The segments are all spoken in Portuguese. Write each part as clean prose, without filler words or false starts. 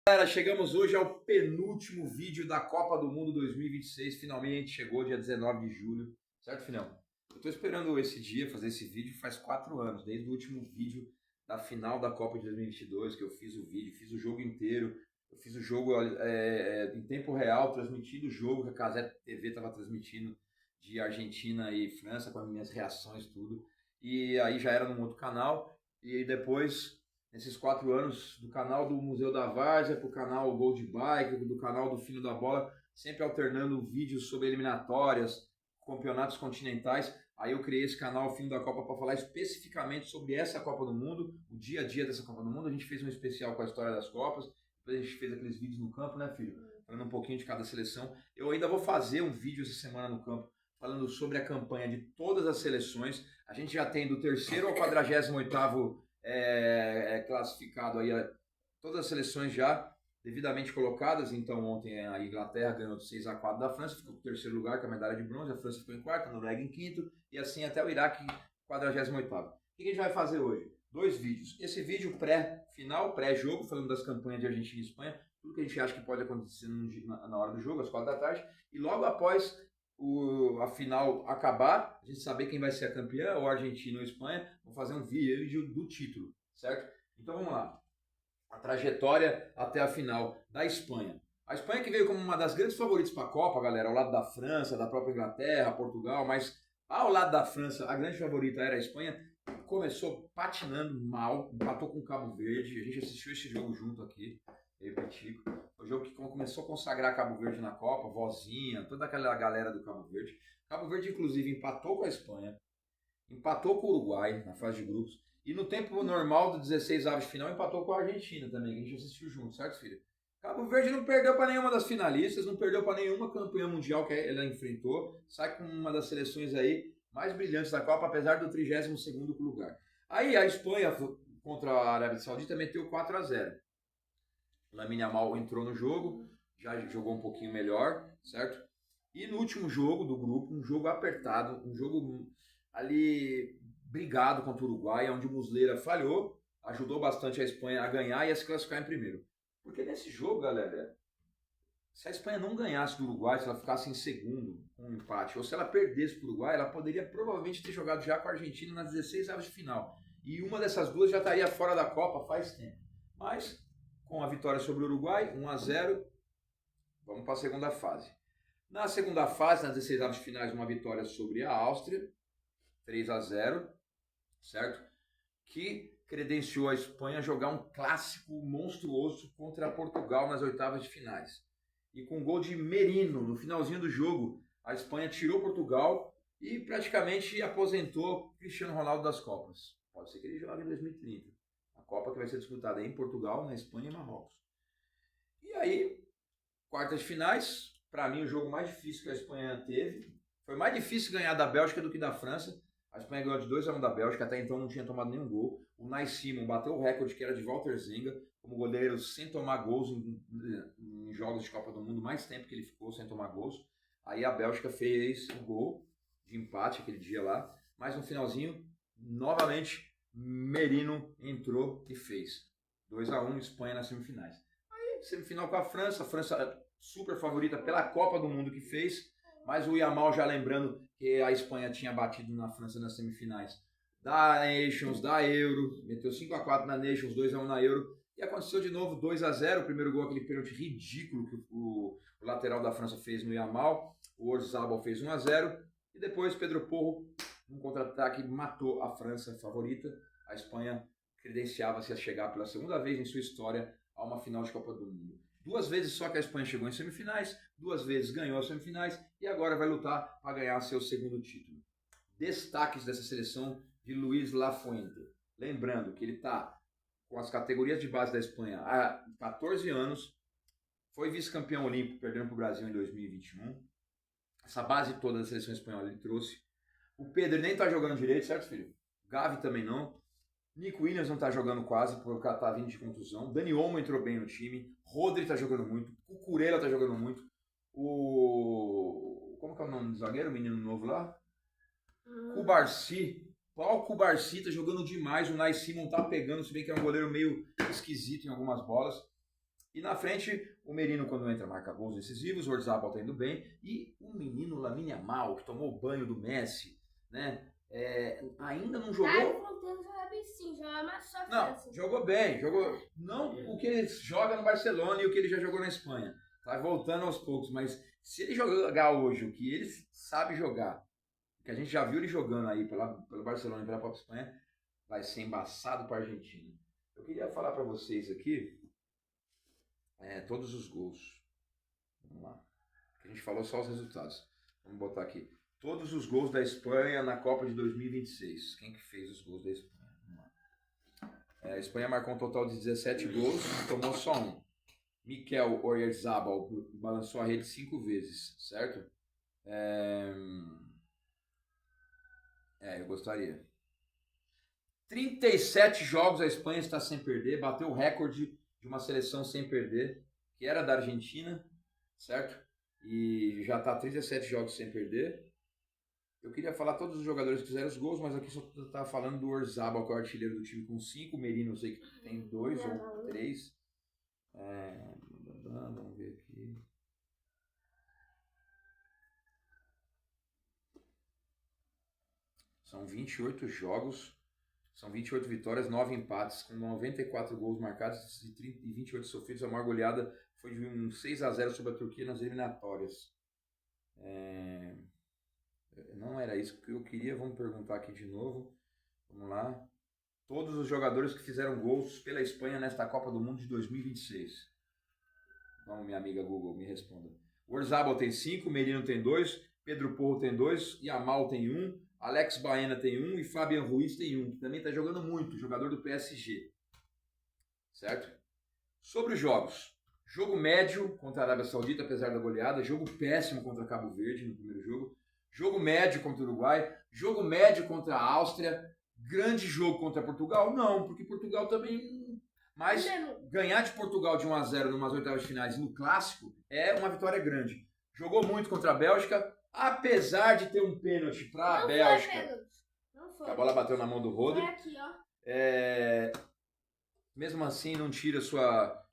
Galera, chegamos hoje ao penúltimo vídeo da Copa do Mundo 2026. Finalmente chegou, dia 19 de julho. Certo, Filhão? Eu tô esperando esse dia, fazer esse vídeo faz 4 anos, desde o último vídeo da final da Copa de 2022, que eu fiz o vídeo, fiz o jogo inteiro. Eu fiz o jogo em tempo real, transmitindo o jogo que a Casé TV estava transmitindo de Argentina e França, com as minhas reações, tudo. E aí já era num outro canal. E depois, nesses 4 anos, do canal do Museu da Várzea para o canal Gold Bike, do canal do Filho da Bola, sempre alternando vídeos sobre eliminatórias, campeonatos continentais. Aí eu criei esse canal Filho da Copa para falar especificamente sobre essa Copa do Mundo, o dia a dia dessa Copa do Mundo. A gente fez um especial com a história das Copas, depois a gente fez aqueles vídeos no campo, né, filho? Falando um pouquinho de cada seleção. Eu ainda vou fazer um vídeo essa semana no campo, falando sobre a campanha de todas as seleções. A gente já tem do 3º ao 48º classificado aí, todas as seleções já devidamente colocadas. Então ontem a Inglaterra ganhou de 6-4 da França, ficou em 3º lugar com a medalha de bronze, a França ficou em 4º, a Noruega em 5º, e assim até o Iraque 48º. O que a gente vai fazer hoje? 2 vídeos. Esse vídeo pré-final, pré-jogo, falando das campanhas de Argentina e Espanha, tudo que a gente acha que pode acontecer na hora do jogo, às 4 da tarde, e logo após a final acabar, a gente saber quem vai ser a campeã, ou Argentina ou Espanha, vou fazer um vídeo do título, certo? Então vamos lá. A trajetória até a final da Espanha. A Espanha que veio como uma das grandes favoritas para a Copa, galera, ao lado da França, da própria Inglaterra, Portugal, mas ao lado da França, a grande favorita era a Espanha. Começou patinando mal, empatou com o Cabo Verde, a gente assistiu esse jogo junto aqui, eu e o Petico. O jogo que começou a consagrar Cabo Verde na Copa, Vozinha, toda aquela galera do Cabo Verde. Cabo Verde, inclusive, empatou com a Espanha, empatou com o Uruguai na fase de grupos, e no tempo normal do 16 avos de final empatou com a Argentina também, que a gente assistiu junto, certo, filho? Cabo Verde não perdeu para nenhuma das finalistas, não perdeu para nenhuma campeã mundial que ela enfrentou, sai com uma das seleções aí mais brilhantes da Copa, apesar do 32º lugar. Aí a Espanha contra a Arábia Saudita meteu 4-0. Lamine Yamal entrou no jogo, já jogou um pouquinho melhor, certo? E no último jogo do grupo, um jogo apertado, um jogo ali brigado contra o Uruguai, onde o Muslera falhou, ajudou bastante a Espanha a ganhar e a se classificar em primeiro. Porque nesse jogo, galera, se a Espanha não ganhasse do Uruguai, se ela ficasse em segundo, com um empate, ou se ela perdesse para o Uruguai, ela poderia provavelmente ter jogado já com a Argentina nas 16 avos de final. E uma dessas duas já estaria fora da Copa faz tempo. Mas com a vitória sobre o Uruguai, 1-0, vamos para a segunda fase. Na segunda fase, nas 16 avos de finais, uma vitória sobre a Áustria, 3-0, certo? Que credenciou a Espanha a jogar um clássico monstruoso contra Portugal nas 8avas de finais. E com um gol de Merino no finalzinho do jogo, a Espanha tirou Portugal e praticamente aposentou Cristiano Ronaldo das Copas. Pode ser que ele jogue em 2030. A Copa que vai ser disputada em Portugal, na Espanha e Marrocos. E aí, quartas de finais, para mim o jogo mais difícil que a Espanha teve. Foi mais difícil ganhar da Bélgica do que da França. A Espanha ganhou de 2-1 da Bélgica, até então não tinha tomado nenhum gol. O Unai Simon bateu o recorde que era de Walter Zenga, como goleiro sem tomar gols em jogos de Copa do Mundo, mais tempo que ele ficou sem tomar gols. Aí a Bélgica fez o gol de empate aquele dia lá, mas no finalzinho, novamente, Merino entrou e fez. 2-1, Espanha nas semifinais. Aí, semifinal com a França super favorita pela Copa do Mundo que fez, mas o Yamal já lembrando que a Espanha tinha batido na França nas semifinais da Nations, da Euro, meteu 5-4 na Nations, 2-1 na Euro, e aconteceu de novo 2-0, o primeiro gol, aquele pênalti ridículo que o lateral da França fez no Yamal, o Orzabal fez 1-0, e depois Pedro Porro, um contra-ataque, matou a França favorita. A Espanha credenciava-se a chegar pela segunda vez em sua história a uma final de Copa do Mundo. 2 vezes só que a Espanha chegou em semifinais, 2 vezes ganhou as semifinais e agora vai lutar para ganhar seu segundo título. Destaques dessa seleção de Luis Lafuente. Lembrando que ele está com as categorias de base da Espanha há 14 anos, foi vice-campeão olímpico, perdendo para o Brasil em 2021. Essa base toda da seleção espanhola ele trouxe. O Pedro nem está jogando direito, certo, filho? Gavi também não. Nico Williams não está jogando quase, porque o cara está vindo de contusão. Dani Olmo entrou bem no time. Rodri está jogando muito. Cucurella está jogando muito. Como que é o nome do zagueiro? O menino novo lá? Cubarsi. O Cubarsi está jogando demais. O Unai Simon está pegando, se bem que é um goleiro meio esquisito em algumas bolas. E na frente, o Merino, quando entra, marca gols decisivos, o Orzabal tá indo bem. E o menino Lamine Yamal, que tomou o banho do Messi, né? Ainda não jogou. Tá voltando a jogar bem sim, joga mais só Não, jogou bem, jogou. Não o que ele joga no Barcelona e o que ele já jogou na Espanha. Tá voltando aos poucos, mas se ele jogar hoje o que ele sabe jogar, que a gente já viu ele jogando aí pelo Barcelona e pela própria Espanha, vai ser embaçado para a Argentina. Eu queria falar para vocês aqui todos os gols. Vamos lá. A gente falou só os resultados. Vamos botar aqui. Todos os gols da Espanha na Copa de 2026. Quem que fez os gols da Espanha? Vamos lá. A Espanha marcou um total de 17 gols e tomou só um. Mikel Oyarzabal balançou a rede 5 vezes, certo? Eu gostaria. 37 jogos a Espanha está sem perder, bateu o recorde de uma seleção sem perder, que era da Argentina, certo? E já está 37 jogos sem perder. Eu queria falar todos os jogadores que fizeram os gols, mas aqui só está falando do Orzabal, que é o artilheiro do time com 5. O Merino, eu sei que tem 2 ou 3. Vamos ver aqui. São 28 jogos, são 28 vitórias, 9 empates, com 94 gols marcados e 28 sofridos. A maior goleada foi de um 6-0 sobre a Turquia nas eliminatórias. Não era isso que eu queria, vamos perguntar aqui de novo. Vamos lá. Todos os jogadores que fizeram gols pela Espanha nesta Copa do Mundo de 2026. Vamos, minha amiga Google, me responda. O Orzabal tem 5, Merino tem 2, Pedro Porro tem 2, Yamal tem 1, Alex Baena tem 1 e Fabian Ruiz tem 1, que também está jogando muito, jogador do PSG. Certo? Sobre os jogos. Jogo médio contra a Arábia Saudita, apesar da goleada. Jogo péssimo contra Cabo Verde no primeiro jogo. Jogo médio contra o Uruguai. Jogo médio contra a Áustria. Grande jogo contra Portugal? Não, porque Portugal também... Mas ganhar de Portugal de 1-0 numas oitavas de finais no Clássico é uma vitória grande. Jogou muito contra a Bélgica, apesar de ter um pênalti para a Bélgica. Não foi. A bola bateu na mão do Rodri. Foi aqui, ó. Mesmo assim, não tira sua...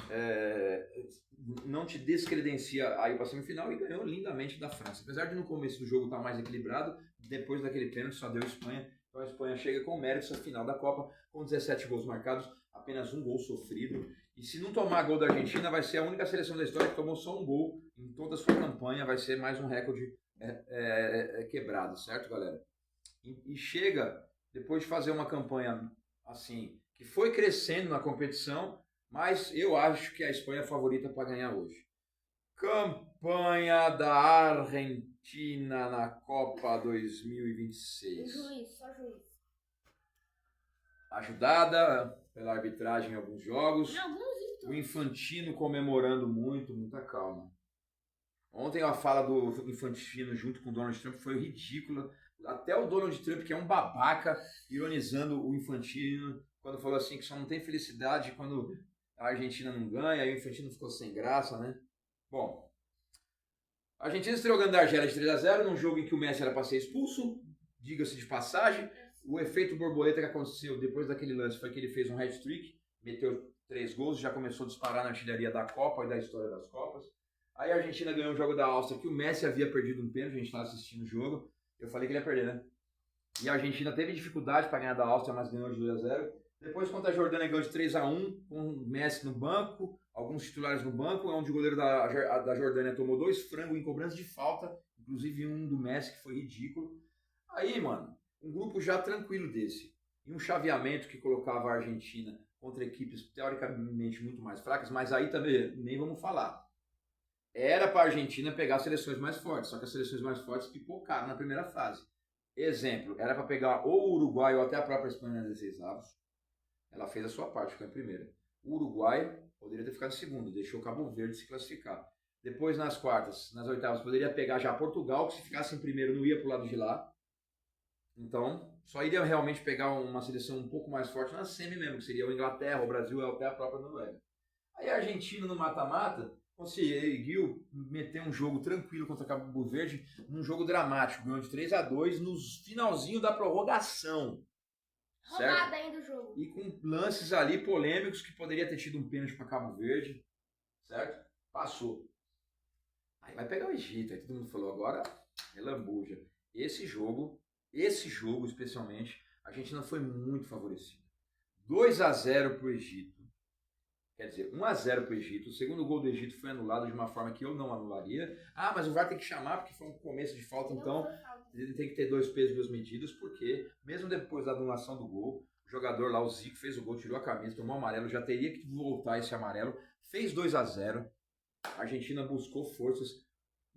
não te descredencia aí para a semifinal e ganhou lindamente da França. Apesar de no começo do jogo estar mais equilibrado, depois daquele pênalti só deu Espanha. Então a Espanha chega com méritos à final da Copa, com 17 gols marcados, apenas um gol sofrido. E se não tomar gol da Argentina, vai ser a única seleção da história que tomou só um gol em toda a sua campanha. Vai ser mais um recorde quebrado, certo, galera? E chega, depois de fazer uma campanha assim, que foi crescendo na competição, mas eu acho que a Espanha é a favorita para ganhar hoje. Campanha da Argentina na Copa 2026. Só juiz. Ajudada pela arbitragem em alguns jogos. Não, o Infantino comemorando muito, muita calma. Ontem a fala do Infantino junto com o Donald Trump foi ridícula. Até o Donald Trump, que é um babaca, ironizando o Infantino, quando falou assim que só não tem felicidade quando a Argentina não ganha, aí o Infantino ficou sem graça, né? Bom, a Argentina estreou ganhando da Argélia de 3-0 num jogo em que o Messi era para ser expulso, diga-se de passagem. O efeito borboleta que aconteceu depois daquele lance foi que ele fez um hat-trick, meteu 3 gols, já começou a disparar na artilharia da Copa e da história das Copas. Aí a Argentina ganhou o jogo da Áustria, que o Messi havia perdido um pênalti, a gente estava assistindo o jogo. Eu falei que ele ia perder, né? E a Argentina teve dificuldade para ganhar da Áustria, mas ganhou de 2-0. Depois, contra a Jordânia, ganhou de 3-1, com o Messi no banco, alguns titulares no banco, onde o goleiro da Jordânia tomou 2 frangos em cobrança de falta, inclusive um do Messi, que foi ridículo. Aí, mano, um grupo já tranquilo desse, e um chaveamento que colocava a Argentina contra equipes teoricamente muito mais fracas, mas aí também nem vamos falar. Era para a Argentina pegar seleções mais fortes, só que as seleções mais fortes pipocaram na primeira fase. Exemplo, era para pegar ou o Uruguai ou até a própria Espanha nas 16avos. Ela fez a sua parte, ficou em primeira. O Uruguai poderia ter ficado em segundo, deixou o Cabo Verde se classificar. Depois, nas quartas, nas oitavas, poderia pegar já Portugal, que se ficasse em primeiro não ia para o lado de lá. Então, só iria realmente pegar uma seleção um pouco mais forte na semi mesmo, que seria a Inglaterra, o Brasil ou até a própria Noruega. Aí a Argentina no mata-mata conseguiu meter um jogo tranquilo contra Cabo Verde, num jogo dramático, ganhou de 3-2 no finalzinho da prorrogação. Roubada ainda o jogo. E com lances ali polêmicos que poderia ter tido um pênalti para Cabo Verde, certo? Passou. Aí vai pegar o Egito, aí todo mundo falou, agora relambuja. Esse jogo especialmente, a Argentina foi muito favorecida. 2-0 para o Egito. Quer dizer, 1-0 para o Egito. O segundo gol do Egito foi anulado de uma forma que eu não anularia. Ah, mas o VAR tem que chamar porque foi um começo de falta, então ele tem que ter 2 pesos, 2 medidas, porque mesmo depois da anulação do gol, o jogador lá, o Zico, fez o gol, tirou a camisa, tomou amarelo, já teria que voltar esse amarelo, fez 2-0. A Argentina buscou forças.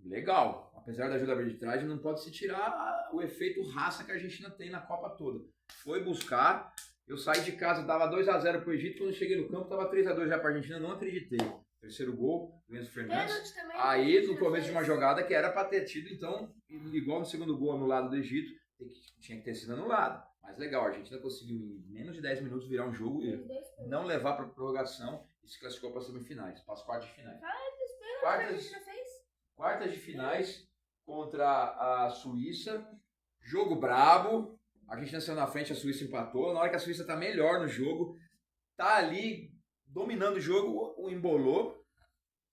Legal, apesar da ajuda da arbitragem, não pode se tirar o efeito raça que a Argentina tem na Copa toda. Foi buscar, eu saí de casa, dava 2-0 pro Egito, quando cheguei no campo tava 3-2 já pra Argentina, não acreditei. Terceiro gol, do Enzo Fernandes. Aí, no começo de uma jogada que era pra ter tido, então, igual no segundo gol anulado do Egito, tinha que ter sido anulado. Mas legal, a Argentina conseguiu em menos de 10 minutos virar um jogo e não levar pra prorrogação e se classificou para semifinais, para as quartas de finais. Quartas de finais contra a Suíça. Jogo brabo. A Argentina saiu na frente, a Suíça empatou. Na hora que a Suíça tá melhor no jogo, tá ali dominando o jogo, o embolou.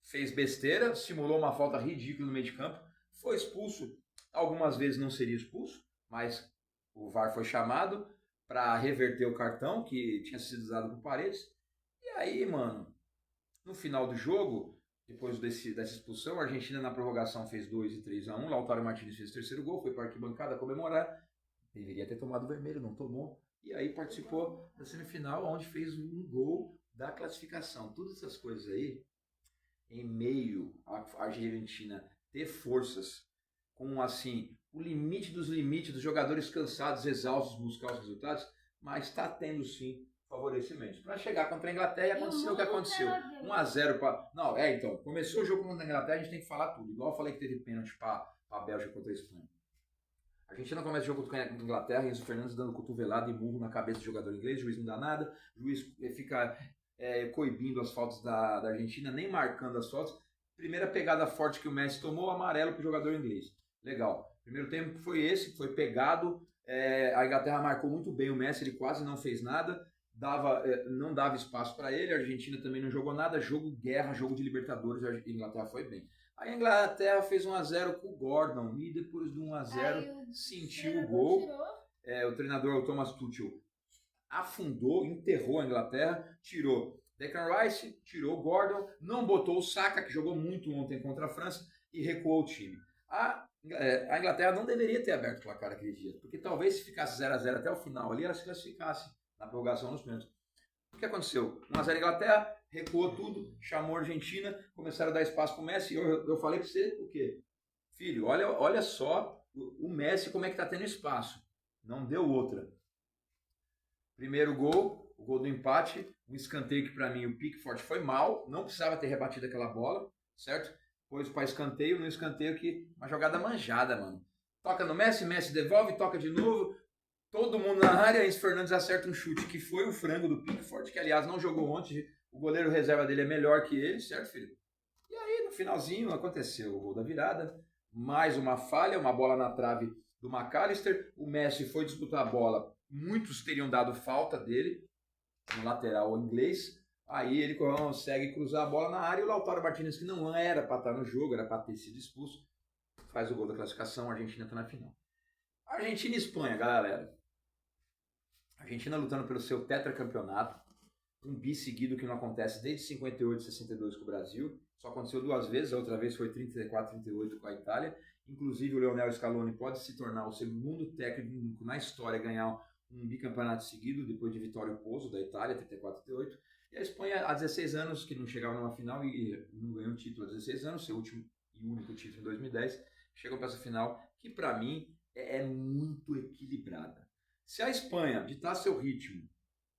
Fez besteira, simulou uma falta ridícula no meio de campo. Foi expulso. Algumas vezes não seria expulso, mas o VAR foi chamado para reverter o cartão que tinha sido usado por Paredes. E aí, mano, no final do jogo, depois dessa expulsão, a Argentina na prorrogação fez 2 e 3-1. Lautaro Martínez fez o terceiro gol, foi para a arquibancada comemorar. Deveria ter tomado vermelho, não tomou. E aí participou da semifinal, onde fez um gol da classificação. Todas essas coisas aí, em meio à Argentina ter forças com, assim, o limite dos jogadores cansados, exaustos, buscar os resultados, mas está tendo sim favorecimentos. Para chegar contra a Inglaterra, aconteceu o que aconteceu. 1-0 para... Não, então, começou o jogo contra a Inglaterra, a gente tem que falar tudo. Igual eu falei que teve pênalti para a Bélgica contra a Espanha. A Argentina começa o jogo contra a Inglaterra, Enzo Fernandes dando cotovelada e murro na cabeça do jogador inglês, o juiz não dá nada, o juiz fica coibindo as faltas da Argentina, nem marcando as faltas. Primeira pegada forte que o Messi tomou, amarelo para o jogador inglês. Legal. Primeiro tempo foi esse, foi pegado, a Inglaterra marcou muito bem o Messi, ele quase não fez nada. Não dava espaço para ele, a Argentina também não jogou nada, jogo guerra, jogo de Libertadores, a Inglaterra foi bem. Aí a Inglaterra fez 1-0 com o Gordon e depois do 1-0 sentiu o gol. O treinador, o Thomas Tuchel, afundou, enterrou a Inglaterra, tirou Declan Rice, tirou o Gordon, não botou o Saka, que jogou muito ontem contra a França, e recuou o time. A Inglaterra não deveria ter aberto o placar aquele dia, porque talvez se ficasse 0-0 até o final ali, ela se classificasse na prorrogação nos pênaltis. O que aconteceu? 1-0 Inglaterra, recuou tudo, chamou a Argentina, começaram a dar espaço para o Messi. Eu falei para você o quê? Filho, olha só o Messi como é que está tendo espaço. Não deu outra. Primeiro gol, o gol do empate, um escanteio que para mim o Pickford foi mal, não precisava ter rebatido aquela bola, certo? Pôs para escanteio, no escanteio que uma jogada manjada, mano. Toca no Messi, Messi devolve, toca de novo. Todo mundo na área, Enzo Fernandes acerta um chute que foi o frango do Pickford, que aliás não jogou ontem, o goleiro reserva dele é melhor que ele, certo, filho? E aí no finalzinho aconteceu o gol da virada, mais uma falha, uma bola na trave do McAllister, o Messi foi disputar a bola, muitos teriam dado falta dele, no lateral inglês, aí ele consegue cruzar a bola na área e o Lautaro Martínez, que não era para estar no jogo, era para ter sido expulso, faz o gol da classificação, a Argentina está na final. Argentina e Espanha, galera. A Argentina lutando pelo seu tetracampeonato, um bi seguido que não acontece desde 58 e 62 com o Brasil, só aconteceu 2 vezes, a outra vez foi 34 e 38 com a Itália, inclusive o Lionel Scaloni pode se tornar o segundo técnico na história a ganhar um bicampeonato seguido, depois de Vittorio Pozzo da Itália, 34 e 38, e a Espanha há 16 anos que não chegava numa final e não ganhou um título há 16 anos, seu último e único título em 2010, chegou para essa final que para mim é muito equilibrada. Se a Espanha ditar seu ritmo,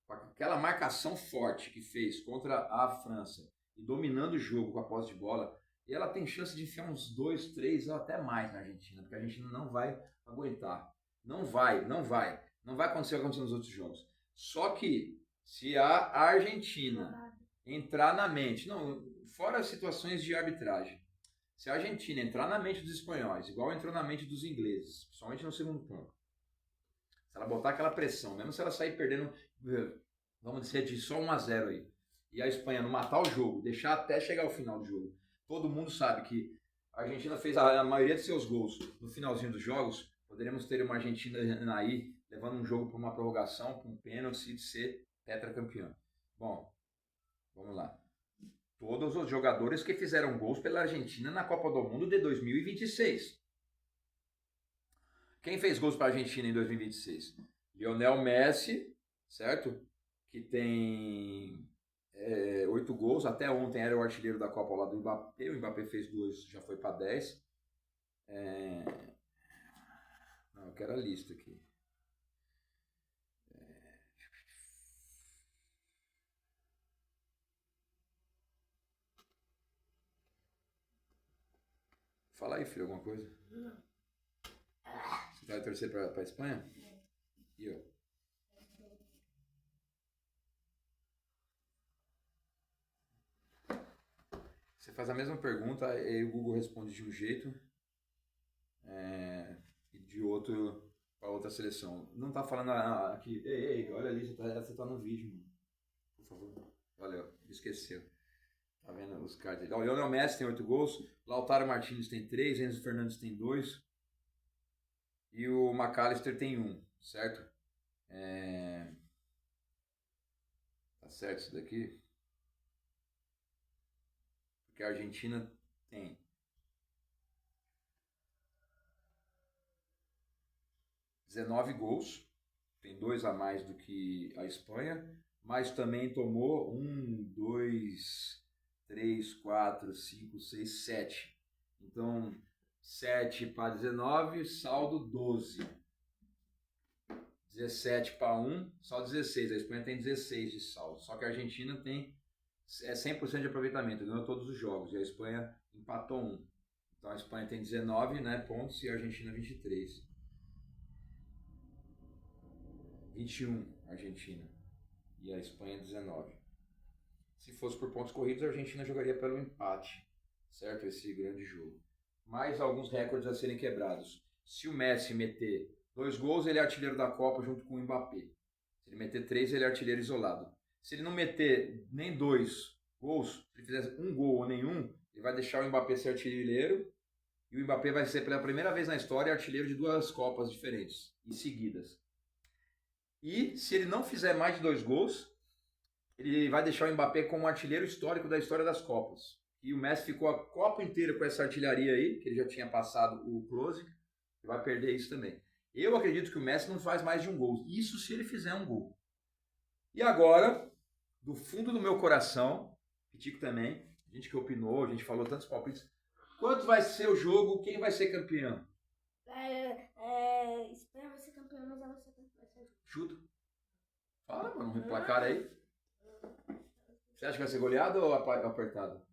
com aquela marcação forte que fez contra a França e dominando o jogo com a posse de bola, ela tem chance de enfiar uns 2, 3 ou até mais na Argentina, porque a Argentina não vai aguentar. Não vai acontecer o que aconteceu nos outros jogos. Só que se a Argentina entrar na mente, fora as situações de arbitragem, se a Argentina entrar na mente dos espanhóis, igual entrou na mente dos ingleses, principalmente no segundo tempo, se ela botar aquela pressão, mesmo se ela sair perdendo, vamos dizer, de só 1-0 aí, e a Espanha não matar o jogo, deixar até chegar ao final do jogo, todo mundo sabe que a Argentina fez a maioria de seus gols no finalzinho dos jogos, poderemos ter uma Argentina aí levando um jogo para uma prorrogação, para um pênalti de ser tetracampeão. Bom, vamos lá. Todos os jogadores que fizeram gols pela Argentina na Copa do Mundo de 2026. Quem fez gols para a Argentina em 2026? Lionel Messi, certo? Que tem 8 gols. Até ontem era o artilheiro da Copa ao lado do Mbappé. O Mbappé fez 2, já foi para 10. Não, eu quero a lista aqui. Fala aí, filho, alguma coisa? Não. Você vai torcer para a Espanha? E eu? Você faz a mesma pergunta e o Google responde de um jeito e de outro para outra seleção. Não tá falando aqui. Ei, olha ali, você tá no vídeo, mano. Por favor. Valeu, esqueceu. Tá vendo os cards aí? O Lionel Messi tem 8 gols, Lautaro Martínez tem 3, Enzo Fernandes tem 2 e o McAllister tem 1, certo? Tá certo isso daqui? Porque a Argentina tem 19 gols, tem 2 a mais do que a Espanha, mas também tomou 1, 2, 3, 4, 5, 6, 7. Então, 7 para 19, saldo 12. 17 para 1, saldo 16. A Espanha tem 16 de saldo. Só que a Argentina tem 100% de aproveitamento, ganhou todos os jogos. E a Espanha empatou 1. Então a Espanha tem 19, né, pontos e a Argentina 23. 21 a Argentina. E a Espanha 19. Se fosse por pontos corridos, a Argentina jogaria pelo empate, certo? Esse grande jogo. Mais alguns recordes a serem quebrados. Se o Messi meter 2 gols, ele é artilheiro da Copa junto com o Mbappé. Se ele meter 3, ele é artilheiro isolado. Se ele não meter nem 2 gols, se ele fizer 1 gol ou nenhum, ele vai deixar o Mbappé ser artilheiro e o Mbappé vai ser pela primeira vez na história artilheiro de 2 Copas diferentes e seguidas. E se ele não fizer mais de 2 gols, ele vai deixar o Mbappé como artilheiro histórico da história das Copas. E o Messi ficou a Copa inteira com essa artilharia aí, que ele já tinha passado o close, e vai perder isso também. Eu acredito que o Messi não faz mais de 1 gol. Isso se ele fizer 1 gol. E agora, do fundo do meu coração, Pitico também, gente que opinou, a gente falou tantos palpites. Quanto vai ser o jogo? Quem vai ser campeão? Espanha vai ser campeão, mas ela vai ser campeão. Chuta. Fala, mano, um placar aí. Você acha que vai ser goleado ou apertado?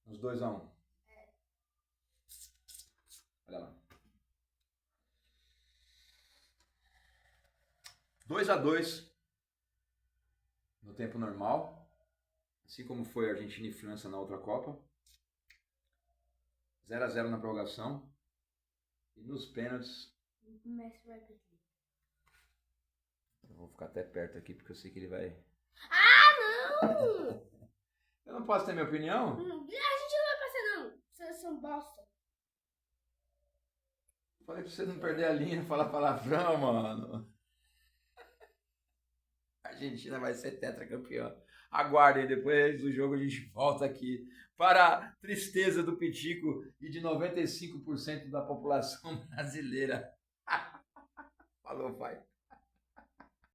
Uns 2-1. Olha lá. 2-2 no tempo normal, assim como foi a Argentina e França na outra Copa. 0-0 na prorrogação. E nos pênaltis. O Messi vai perder. Eu vou ficar até perto aqui porque eu sei que ele vai. Ah, não! Eu não posso ter minha opinião? A gente não vai passar, não. Vocês são bosta. Falei pra você não perder a linha e falar palavrão, mano. A Argentina vai ser tetracampeã. Aguardem, depois do jogo a gente volta aqui para a tristeza do Pitico e de 95% da população brasileira. Falou, pai.